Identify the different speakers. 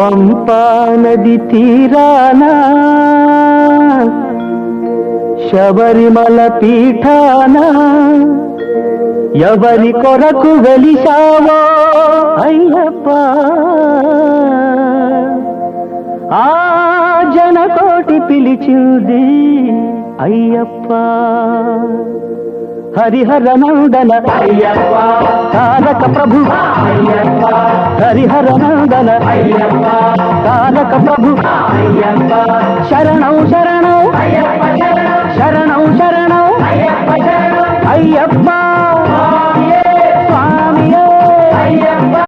Speaker 1: పంపా నది తీరాన శబరిమల పీఠాన ఎవరి కొరకు వెలిశావో అయ్యప్ప ఆ జనకోటి పిలిచింది అయ్యప్ప హరిహర నందన అయ్యప్ప తారక ప్రభు అయ్యప్ప హరిహర నందన అయ్యప్ప తారక ప్రభు అయ్యప్ప శరణం శరణం అయ్యప్ప శరణం శరణం అయ్యప్ప శరణం అయ్యప్ప